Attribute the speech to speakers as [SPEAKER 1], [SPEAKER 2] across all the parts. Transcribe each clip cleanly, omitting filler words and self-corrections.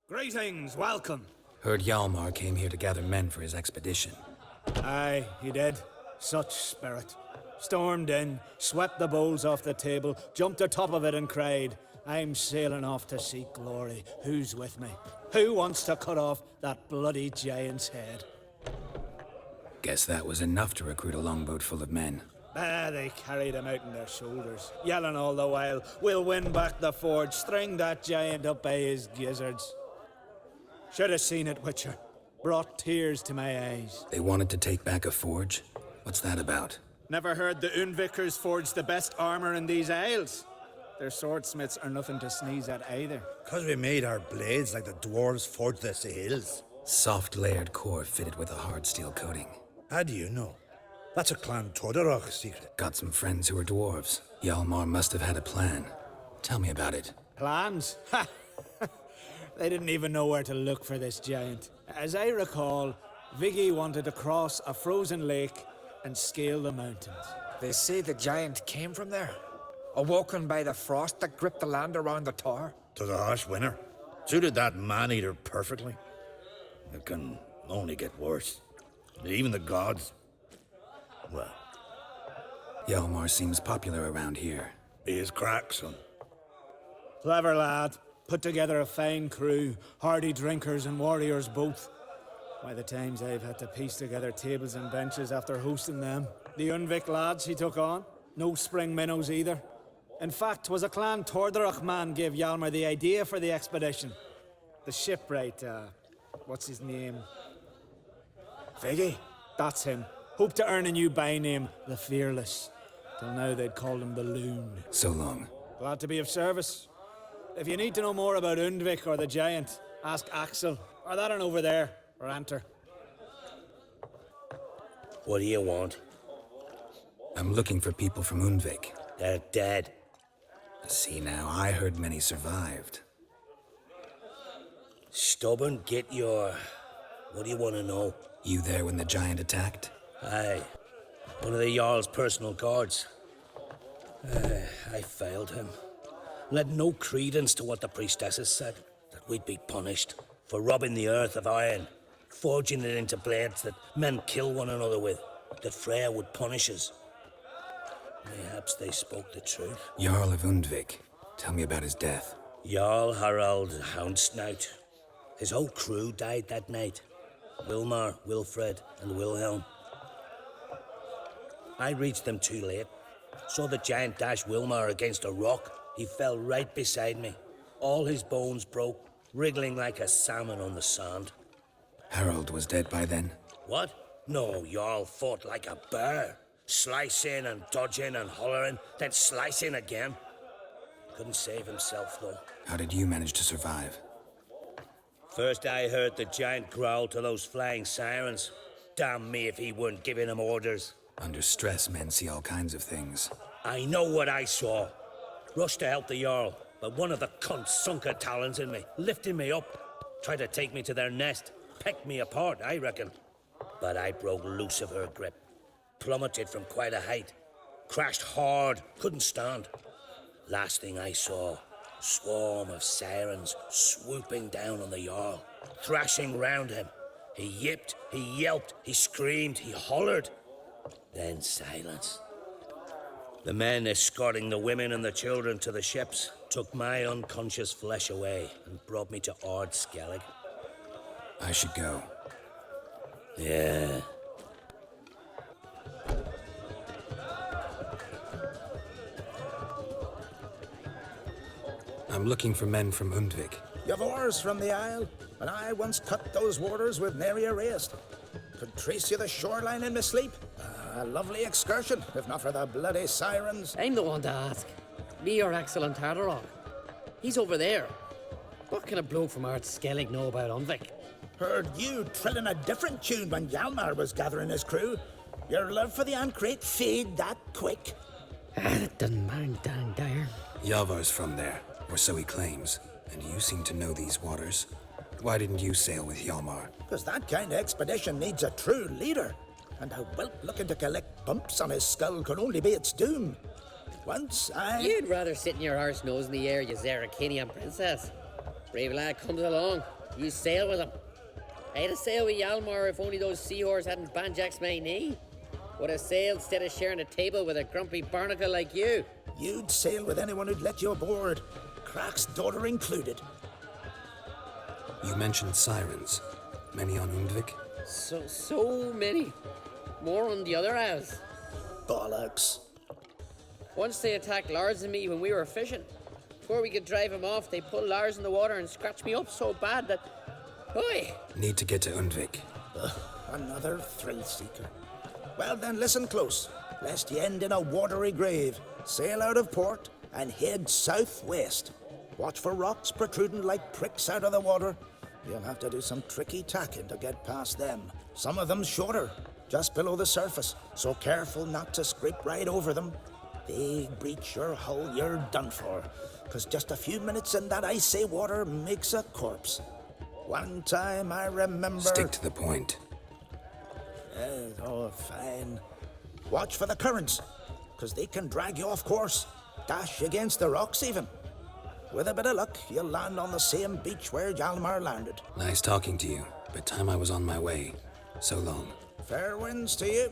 [SPEAKER 1] Greetings, welcome.
[SPEAKER 2] Heard Hjalmar came here to gather men for his expedition.
[SPEAKER 1] Aye, he did. Such spirit. Stormed in, swept the bowls off the table, jumped atop of it and cried, I'm sailing off to seek glory. Who's with me? Who wants to cut off that bloody giant's head?
[SPEAKER 2] Guess that was enough to recruit a longboat full of men.
[SPEAKER 1] They carried him out on their shoulders, yelling all the while, we'll win back the forge, string that giant up by his gizzards. Should have seen it, Witcher. Brought tears to my eyes.
[SPEAKER 2] They wanted to take back a forge? What's that about?
[SPEAKER 1] Never heard the Unvikers forged the best armor in these isles? Their swordsmiths are nothing to sneeze at either.
[SPEAKER 3] 'Cause we made our blades like the dwarves forged their sails.
[SPEAKER 2] Soft layered core fitted with a hard steel coating.
[SPEAKER 3] How do you know? That's a Clan Tordorach secret.
[SPEAKER 2] Got some friends who are dwarves. Hjalmar must have had a plan. Tell me about it.
[SPEAKER 1] Plans? Ha! They didn't even know where to look for this giant. As I recall, Viggy wanted to cross a frozen lake and scale the mountains.
[SPEAKER 4] They say the giant came from there, awoken by the frost that gripped the land around the tower.
[SPEAKER 3] To the harsh winter. Suited that man-eater perfectly. It can only get worse. Even the gods... well,
[SPEAKER 2] Hjalmar seems popular around here.
[SPEAKER 3] he is crack, son.
[SPEAKER 1] Clever lad. Put together a fine crew, hardy drinkers and warriors both. By the times I've had to piece together tables and benches after hosting them. The Unvik lads he took on, no spring minnows either. In fact, 'twas a Clan Tordorach man gave Hjalmar the idea for the expedition. The shipwright, what's his name? Viggy, that's him. Hoped to earn a new byname, the Fearless. Till now they'd called him the Loon.
[SPEAKER 2] So long.
[SPEAKER 1] Glad to be of service. If you need to know more about Undvik or the giant, ask Axel, or that one over there, or Anter.
[SPEAKER 5] What do you want?
[SPEAKER 2] I'm looking for people from Undvik.
[SPEAKER 5] They're dead.
[SPEAKER 2] See now, I heard many survived.
[SPEAKER 5] Stubborn, get your... What do you want to know?
[SPEAKER 2] You there when the giant attacked?
[SPEAKER 5] Aye. One of the Jarl's personal guards. I failed him. Led no credence to what the priestesses said. That we'd be punished for robbing the earth of iron, forging it into blades that men kill one another with. That Freya would punish us. Mayhaps they spoke the truth.
[SPEAKER 2] Jarl of Undvik. Tell me about his death.
[SPEAKER 5] Jarl Harald Houndsnout. His whole crew died that night. Wilmar, Wilfred, and Wilhelm. I reached them too late. Saw the giant dash Wilmar against a rock. He fell right beside me. All his bones broke, wriggling like a salmon on the sand.
[SPEAKER 2] Harold was dead by then?
[SPEAKER 5] What? No, Jarl fought like a bear. Slicing and dodging and hollering, then slicing again. Couldn't save himself, though.
[SPEAKER 2] How did you manage to survive?
[SPEAKER 5] First I heard the giant growl to those flying sirens. Damn me if he weren't giving them orders.
[SPEAKER 2] Under stress, men see all kinds of things.
[SPEAKER 5] I know what I saw. Rushed to help the Jarl, but one of the cunts sunk her talons in me, lifting me up. Tried to take me to their nest, pecked me apart, I reckon. But I broke loose of her grip. Plummeted from quite a height. Crashed hard, couldn't stand. Last thing I saw, swarm of sirens swooping down on the Jarl, thrashing round him. He yipped, he yelped, he screamed, he hollered. Then silence. The men escorting the women and the children to the ships took my unconscious flesh away and brought me to Ard Skellig.
[SPEAKER 2] I should go.
[SPEAKER 5] Yeah.
[SPEAKER 2] I'm looking for men from Undvik.
[SPEAKER 6] Yavors from the Isle, and I once cut those waters with nary a race. Could trace you the shoreline in my sleep. A lovely excursion, if not for the bloody sirens.
[SPEAKER 7] I'm the one to ask. Me or Axel and Tardarok. He's over there. What can a bloke from Ard Skellig know about Undvik?
[SPEAKER 6] Heard you trilling a different tune when Hjalmar was gathering his crew. Your love for the Ancrate fade that quick.
[SPEAKER 7] That doesn't mind down there.
[SPEAKER 2] Yavar's from there, or so he claims. And you seem to know these waters. Why didn't you sail with Hjalmar?
[SPEAKER 6] Because that kind of expedition needs a true leader. And a whelp looking to collect bumps on his skull could only be its doom. Once I...
[SPEAKER 7] You'd rather sit in your arse nose in the air, you Zarakanian princess. Brave lad comes along. You sail with him. I'd have sailed with Hjalmar if only those seahorses hadn't banjaxed my knee. Would have sailed instead of sharing a table with a grumpy barnacle like you.
[SPEAKER 6] You'd sail with anyone who'd let you aboard, Crach's daughter included.
[SPEAKER 2] You mentioned sirens. Many on Undvik?
[SPEAKER 7] So many. More on the other isles.
[SPEAKER 6] Bollocks.
[SPEAKER 7] Once they attacked Lars and me when we were fishing. Before we could drive him off, they pulled Lars in the water and scratched me up so bad that... Oi!
[SPEAKER 2] Need to get to Undvik.
[SPEAKER 6] Another thrill-seeker. Well then, listen close, lest ye end in a watery grave. Sail out of port and head southwest. Watch for rocks protruding like pricks out of the water. You'll have to do some tricky tacking to get past them. Some of them shorter, just below the surface, so careful not to scrape right over them. They breach your hull, you're done for, 'cause just a few minutes in that icy water makes a corpse. One time I remember...
[SPEAKER 2] Stick to the point.
[SPEAKER 6] Oh, fine. Watch for the currents, 'cause they can drag you off course, dash against the rocks even. With a bit of luck, you'll land on the same beach where Hjalmar landed.
[SPEAKER 2] Nice talking to you, but time I was on my way. So long.
[SPEAKER 6] Fair winds to you.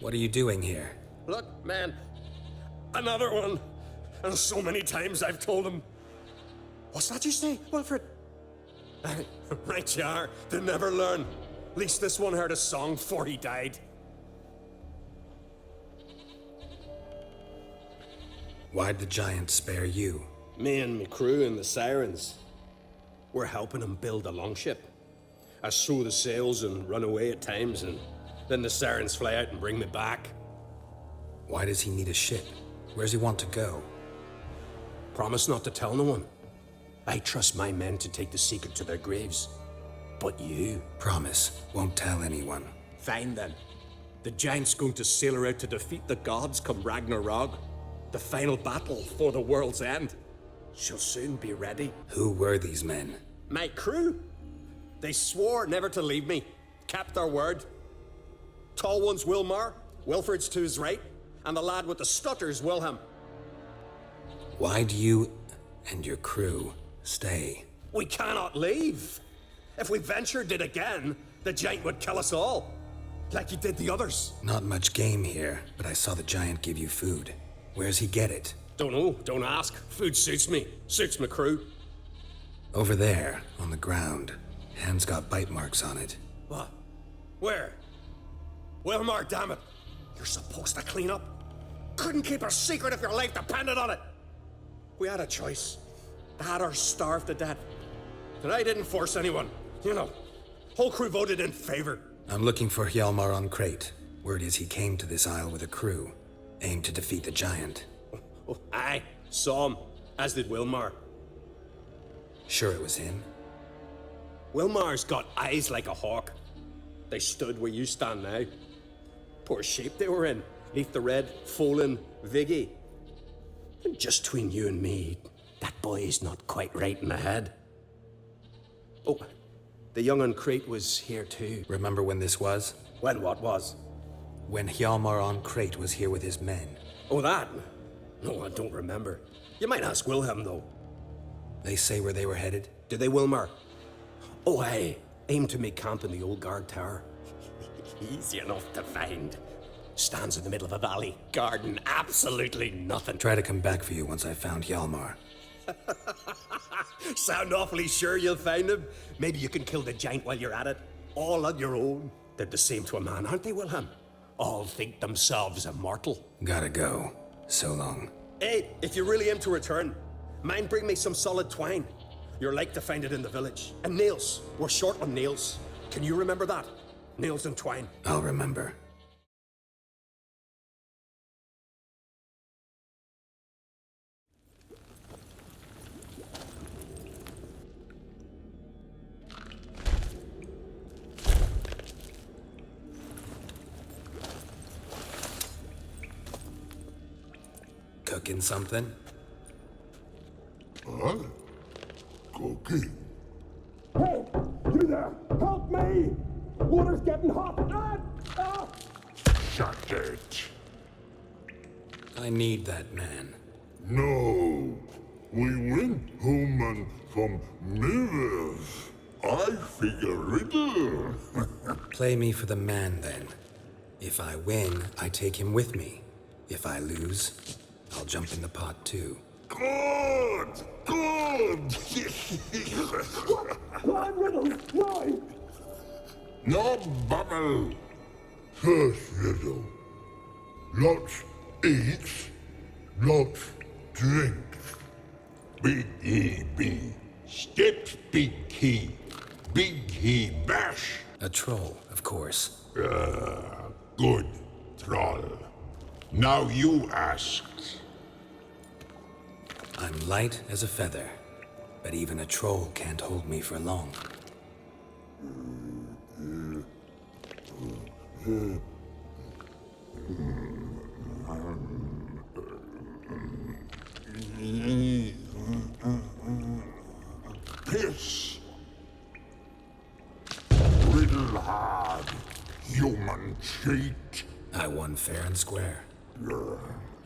[SPEAKER 2] What are you doing here?
[SPEAKER 8] Look, man. Another one. And so many times I've told him. What's that you say, Wilfred? Right you are. They never learn. At least this one heard a song before he died.
[SPEAKER 2] Why'd the giant spare you?
[SPEAKER 8] Me and me crew and the Sirens. We're helping him build a longship. I sew the sails and run away at times, and then the Sirens fly out and bring me back.
[SPEAKER 2] Why does he need a ship? Where's he want to go?
[SPEAKER 8] Promise not to tell no one. I trust my men to take the secret to their graves. But you...
[SPEAKER 2] Promise, won't tell anyone.
[SPEAKER 8] Fine then. The giant's going to sail her out to defeat the gods come Ragnarok. The final battle for the world's end. She'll soon be ready.
[SPEAKER 2] Who were these men?
[SPEAKER 8] My crew. They swore never to leave me. Kept their word. Tall one's Wilmar, Wilfred's to his right, and the lad with the stutter's Wilhelm.
[SPEAKER 2] Why'd you and your crew stay?
[SPEAKER 8] We cannot leave. If we ventured it again, the giant would kill us all. Like he did the others.
[SPEAKER 2] Not much game here, but I saw the giant give you food. Where's he get it?
[SPEAKER 8] Don't know, don't ask. Food suits me, suits my crew.
[SPEAKER 2] Over there, on the ground. Hand's got bite marks on it.
[SPEAKER 8] What? Where? Wilmar, damn it. You're supposed to clean up. Couldn't keep a secret if your life depended on it. We had a choice. That or starve to death. And I didn't force anyone. You know, whole crew voted in favor.
[SPEAKER 2] I'm looking for Hjalmar on Crate. Word is he came to this isle with a crew. Aimed to defeat the giant.
[SPEAKER 8] Oh, aye, saw him. As did Wilmar.
[SPEAKER 2] Sure it was him?
[SPEAKER 8] Wilmar's got eyes like a hawk. They stood where you stand now. Poor shape they were in. Leaf the Red, Folin, Viggy. And just between you and me, that boy is not quite right in the head. Oh, the young on Crate was here too.
[SPEAKER 2] Remember when this was?
[SPEAKER 8] When what was?
[SPEAKER 2] When Hjalmar on Crate was here with his men.
[SPEAKER 8] Oh, that? No, I don't remember. You might ask Wilhelm, though.
[SPEAKER 2] They say where they were headed?
[SPEAKER 8] Did they, Wilmar? Oh, aye. Aim to make camp in the old guard tower. Easy enough to find. Stands in the middle of a valley. Garden, absolutely nothing.
[SPEAKER 2] Try to come back for you once I found Hjalmar.
[SPEAKER 8] Sound awfully sure you'll find him? Maybe you can kill the giant while you're at it. All on your own. They're the same to a man, aren't they, Wilhelm? All think themselves immortal.
[SPEAKER 2] Gotta go. So long.
[SPEAKER 8] Hey, if you really aim to return, mind bring me some solid twine. You're like to find it in the village. And nails. We're short on nails. Can you remember that? Nails and twine.
[SPEAKER 2] I'll remember. Cooking something?
[SPEAKER 9] Huh? Cooking?
[SPEAKER 10] Hey, you there! Help me! Water's getting hot!
[SPEAKER 9] Shut it.
[SPEAKER 2] I need that man.
[SPEAKER 9] No. We went home and from mirrors. I figure riddle.
[SPEAKER 2] Play me for the man, then. If I win, I take him with me. If I lose, I'll jump in the pot, too.
[SPEAKER 9] Good! Good!
[SPEAKER 10] Climb riddles, now!
[SPEAKER 9] No bubble. First riddle. Lots eats, lots drinks. Big E B. Steps big key. Big he bash.
[SPEAKER 2] A troll, of course.
[SPEAKER 9] Good, troll. Now you ask.
[SPEAKER 2] I'm light as a feather, but even a troll can't hold me for long.
[SPEAKER 9] Piss. Riddle hard. Human cheat.
[SPEAKER 2] I won fair and square.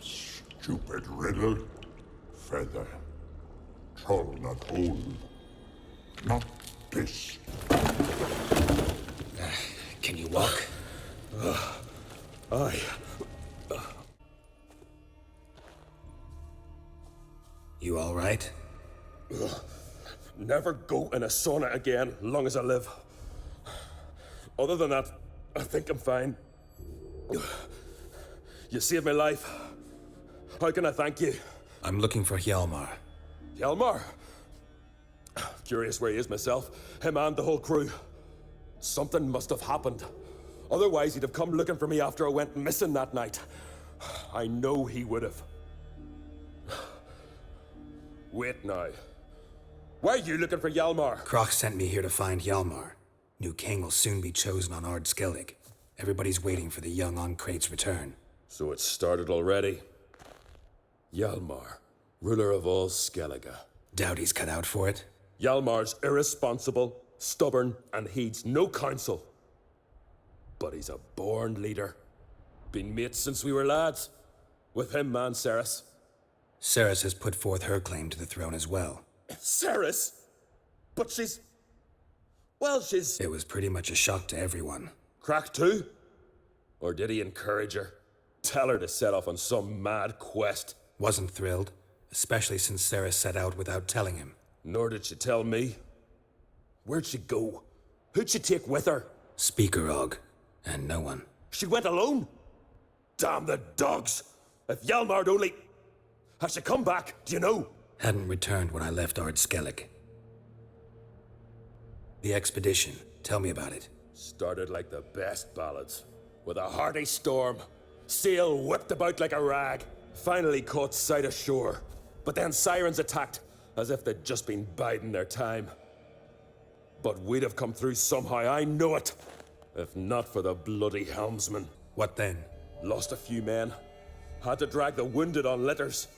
[SPEAKER 9] Stupid riddle. Feather. Troll not hold. Not piss.
[SPEAKER 2] Can you walk?
[SPEAKER 8] Aye.
[SPEAKER 2] You all right?
[SPEAKER 10] Never go in a sauna again, long as I live. Other than that, I think I'm fine. You saved my life. How can I thank you?
[SPEAKER 2] I'm looking for Hjalmar.
[SPEAKER 10] Hjalmar? Curious where he is myself. Him and the whole crew. Something must have happened. Otherwise, he'd have come looking for me after I went missing that night. I know he would have. Wait now. Why are you looking for Hjalmar?
[SPEAKER 2] Croc sent me here to find Hjalmar. New king will soon be chosen on Ard Skellig. Everybody's waiting for the young on Crate's return.
[SPEAKER 10] So it's started already. Hjalmar, ruler of all Skellige.
[SPEAKER 2] Doubt he's cut out for it.
[SPEAKER 10] Hjalmar's irresponsible, stubborn, and heeds no counsel. But he's a born leader. Been mates since we were lads. With him, man, Ceres.
[SPEAKER 2] Ceres has put forth her claim to the throne as well.
[SPEAKER 10] Ceres? But she's... Well, she's...
[SPEAKER 2] It was pretty much a shock to everyone.
[SPEAKER 10] Cracked too? Or did he encourage her? Tell her to set off on some mad quest?
[SPEAKER 2] Wasn't thrilled, especially since Ceres set out without telling him.
[SPEAKER 10] Nor did she tell me. Where'd she go? Who'd she take with her?
[SPEAKER 2] Speaker Og, and no one.
[SPEAKER 10] She went alone? Damn the dogs! If Hjalmar'd only... Has she come back, do you know?
[SPEAKER 2] Hadn't returned when I left Ard Skellig. The expedition, tell me about it.
[SPEAKER 10] Started like the best ballads. With a hearty storm. Sail whipped about like a rag. Finally caught sight of shore. But then sirens attacked, as if they'd just been biding their time. But we'd have come through somehow, I know it. If not for the bloody helmsman.
[SPEAKER 2] What then?
[SPEAKER 10] Lost a few men. Had to drag the wounded on litters.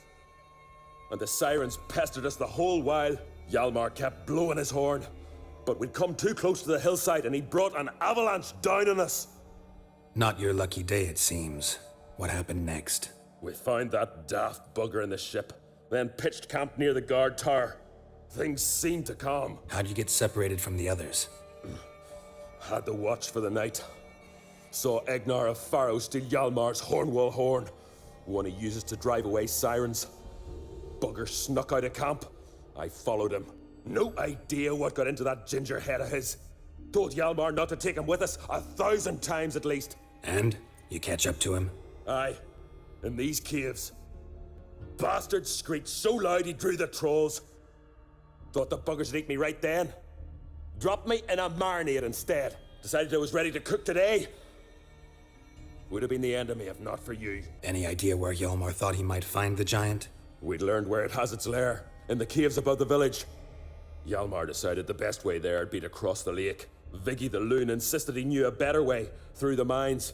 [SPEAKER 10] And the sirens pestered us the whole while. Hjalmar kept blowing his horn. But we'd come too close to the hillside and he brought an avalanche down on us.
[SPEAKER 2] Not your lucky day, it seems. What happened next?
[SPEAKER 10] We found that daft bugger in the ship, then pitched camp near the guard tower. Things seemed to calm.
[SPEAKER 2] How'd you get separated from the others?
[SPEAKER 10] Had the watch for the night. Saw Egnar of Pharaoh steal Hjalmar's Hornwall horn, one he uses to drive away sirens. Bugger snuck out of camp. I followed him. No idea what got into that ginger head of his. Told Hjalmar not to take him with us 1,000 times at least.
[SPEAKER 2] And? You catch up to him?
[SPEAKER 10] Aye, in these caves. Bastard screeched so loud he drew the trolls. Thought the buggers would eat me right then. Dropped me in a marinade instead. Decided I was ready to cook today. Would have been the end of me if not for you.
[SPEAKER 2] Any idea where Hjalmar thought he might find the giant?
[SPEAKER 10] We'd learned where it has its lair, in the caves above the village. Hjalmar decided the best way there would be to cross the lake. Viggy the loon insisted he knew a better way, through the mines.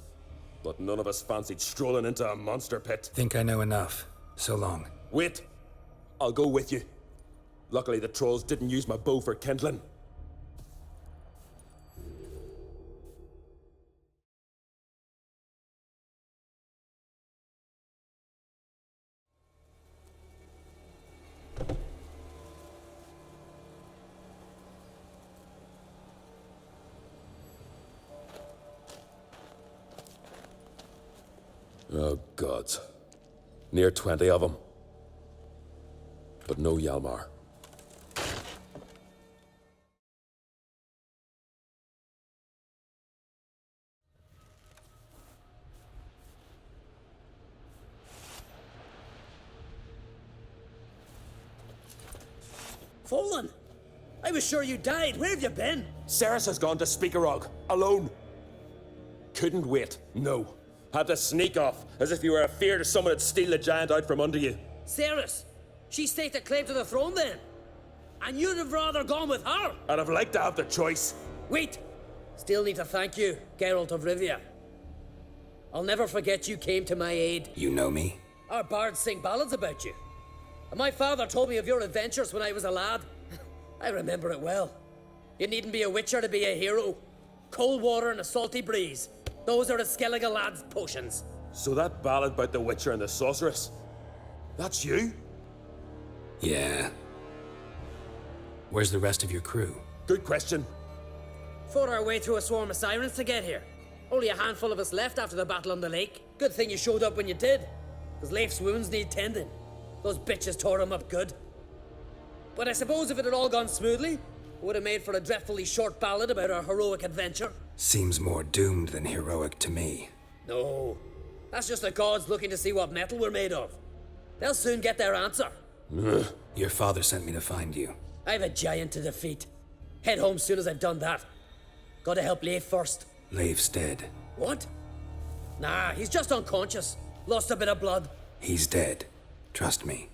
[SPEAKER 10] But none of us fancied strolling into a monster pit.
[SPEAKER 2] Think I know enough. So long.
[SPEAKER 10] Wait. I'll go with you. Luckily the trolls didn't use my bow for kindling. Oh, gods. Near 20 of them. But no Hjalmar.
[SPEAKER 5] Fallen! I was sure you died. Where have you been?
[SPEAKER 10] Ceres has gone to Speakerog, alone. Couldn't wait, no. Had to sneak off, as if you were afeard someone would steal the giant out from under you.
[SPEAKER 5] Ceres! She staked a claim to the throne then. And you'd have rather gone with her.
[SPEAKER 10] I'd have liked to have the choice.
[SPEAKER 5] Wait! Still need to thank you, Geralt of Rivia. I'll never forget you came to my aid.
[SPEAKER 2] You know me?
[SPEAKER 5] Our bards sing ballads about you. And my father told me of your adventures when I was a lad. I remember it well. You needn't be a witcher to be a hero. Cold water and a salty breeze. Those are the Skellige lad's potions.
[SPEAKER 10] So that ballad about the Witcher and the Sorceress, that's you?
[SPEAKER 2] Yeah. Where's the rest of your crew?
[SPEAKER 10] Good question.
[SPEAKER 5] Fought our way through a swarm of sirens to get here. Only a handful of us left after the battle on the lake. Good thing you showed up when you did. Because Leif's wounds need tending. Those bitches tore him up good. But I suppose if it had all gone smoothly, it would have made for a dreadfully short ballad about our heroic adventure.
[SPEAKER 2] Seems more doomed than heroic to me.
[SPEAKER 5] No. That's just the gods looking to see what metal we're made of. They'll soon get their answer.
[SPEAKER 2] Your father sent me to find you.
[SPEAKER 5] I've a giant to defeat. Head home soon as I've done that. Gotta help Leif first.
[SPEAKER 2] Leif's dead.
[SPEAKER 5] What? Nah, he's just unconscious. Lost a bit of blood.
[SPEAKER 2] He's dead. Trust me.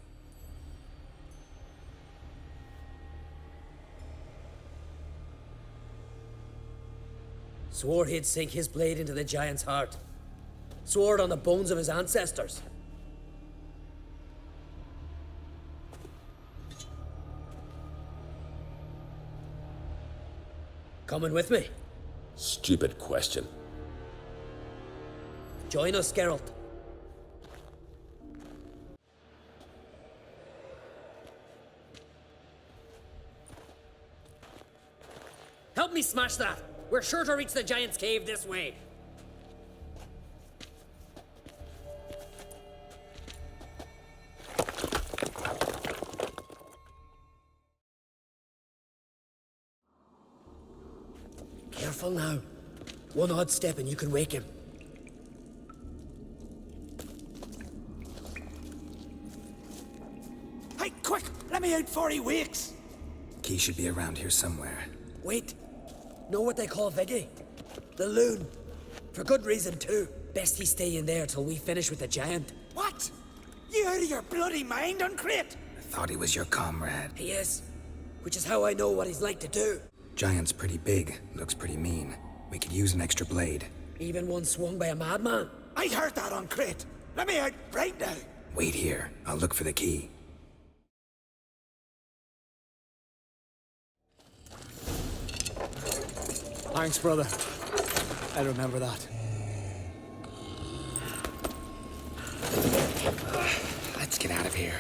[SPEAKER 5] Swore he'd sink his blade into the giant's heart. Swore it on the bones of his ancestors. Coming with me?
[SPEAKER 10] Stupid question.
[SPEAKER 5] Join us, Geralt. Help me smash that! We're sure to reach the giant's cave this way. Careful now. One odd step and you can wake him.
[SPEAKER 6] Hey, quick! Let me out before he wakes!
[SPEAKER 2] Key should be around here somewhere.
[SPEAKER 5] Wait. Know what they call Viggy? The loon. For good reason, too. Best he stay in there till we finish with the giant.
[SPEAKER 6] What? You out of your bloody mind, Uncrate?
[SPEAKER 2] I thought he was your comrade.
[SPEAKER 5] He is. Which is how I know what he's like to do.
[SPEAKER 2] Giant's pretty big, looks pretty mean. We could use an extra blade.
[SPEAKER 5] Even one swung by a madman.
[SPEAKER 6] I heard that, Uncrate. Let me out right now.
[SPEAKER 2] Wait here. I'll look for the key.
[SPEAKER 1] Thanks, brother. I remember that.
[SPEAKER 2] here.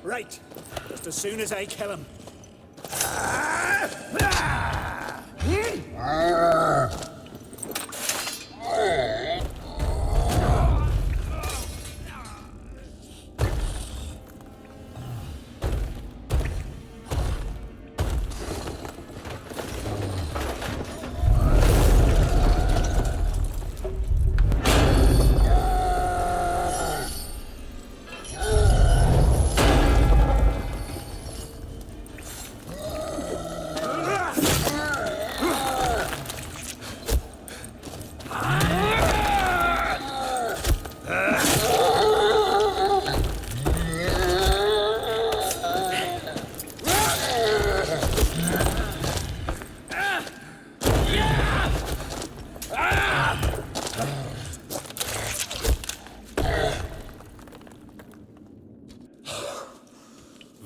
[SPEAKER 1] Right. Just as soon as I kill him.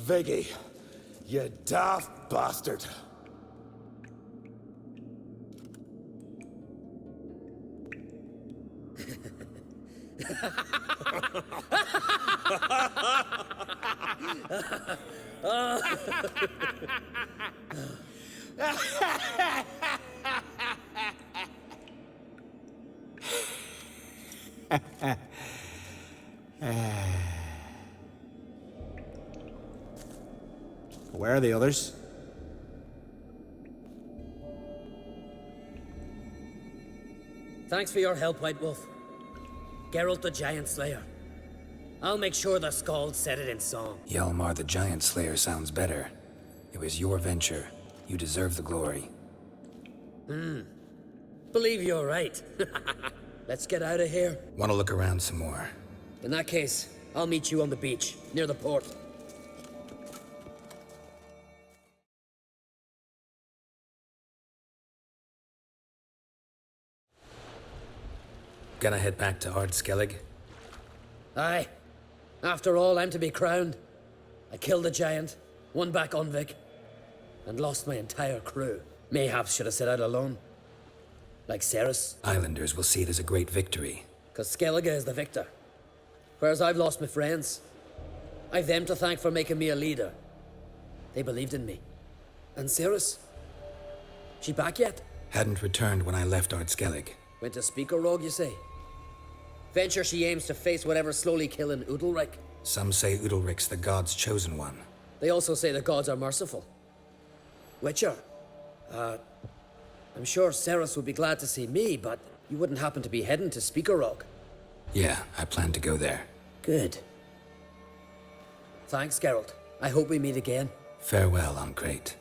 [SPEAKER 10] Viggy, you daft bastard.
[SPEAKER 1] Where are the others?
[SPEAKER 5] Thanks for your help, White Wolf. Geralt the Giant Slayer. I'll make sure the Scald said it in song.
[SPEAKER 2] Hjalmar the Giant Slayer sounds better. It was your venture. You deserve the glory.
[SPEAKER 5] Believe you're right. Let's get out of here.
[SPEAKER 2] Want to look around some more?
[SPEAKER 5] In that case, I'll meet you on the beach, near the port.
[SPEAKER 2] Gonna head back to Ardskellig?
[SPEAKER 5] Aye. After all, I'm to be crowned. I killed the giant, won back Unvik, and lost my entire crew. Mayhaps should have set out alone. Like Cerys.
[SPEAKER 2] Islanders will see it as a great victory.
[SPEAKER 5] Cause Skellige is the victor. Whereas I've lost my friends. I've them to thank for making me a leader. They believed in me. And Cerys? She back yet?
[SPEAKER 2] Hadn't returned when I left Ardskellig.
[SPEAKER 5] Went to Speakerrog, you say? Venture she aims to face whatever's slowly killing Udalric.
[SPEAKER 2] Some say Udalric's the god's chosen one.
[SPEAKER 5] They also say the gods are merciful. Witcher, I'm sure Cerys would be glad to see me, but you wouldn't happen to be heading to Speakerrog.
[SPEAKER 2] Yeah, I plan to go there.
[SPEAKER 5] Good. Thanks, Geralt. I hope we meet again.
[SPEAKER 2] Farewell, Uncrate.